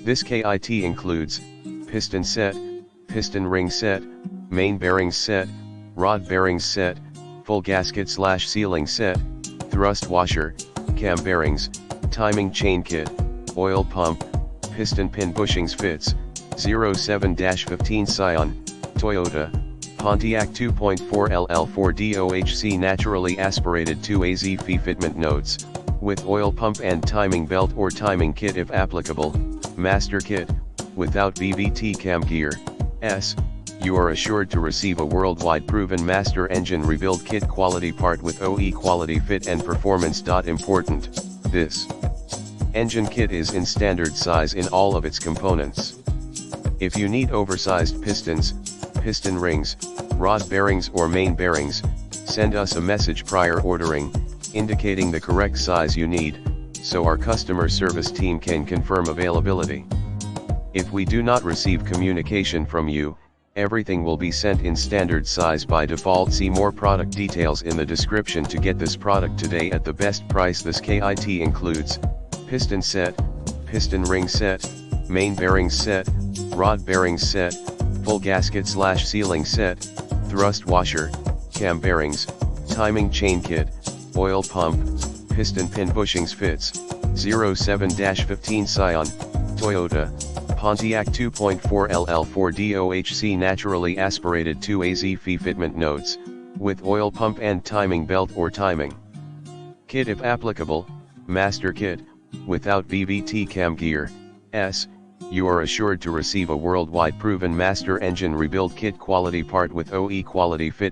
This kit includes piston set, piston ring set, main bearings set, rod bearings set, full gasket/sealing set, thrust washer, cam bearings, timing chain kit, oil pump, piston pin bushings fits, 07-15 Scion, Toyota, Pontiac 2.4 LL4 DOHC naturally aspirated 2AZ fitment notes, with oil pump and timing belt or timing kit if applicable, master kit, without VVT cam gear, you are assured to receive a worldwide proven master engine rebuild kit quality part with OE quality fit and performance. Important, this engine kit is in standard size in all of its components. If you need oversized pistons, piston rings, rod bearings or main bearings, send us a message prior ordering, indicating the correct size you need, so our customer service team can confirm availability. If we do not receive communication from you, everything will be sent in standard size by default. See more product details in the description to get this product today at the best price. This kit includes piston set, piston ring set, main bearings set, rod bearings set, full gasket/sealing set, thrust washer, cam bearings, timing chain kit, oil pump, piston pin bushings fits, 07-15 Scion, Toyota, Pontiac 2.4 LL4 DOHC naturally aspirated 2AZ fitment notes, with oil pump and timing belt or timing kit if applicable, master kit, without VVT cam gear, you are assured to receive a worldwide proven master engine rebuild kit quality part with OE quality fit.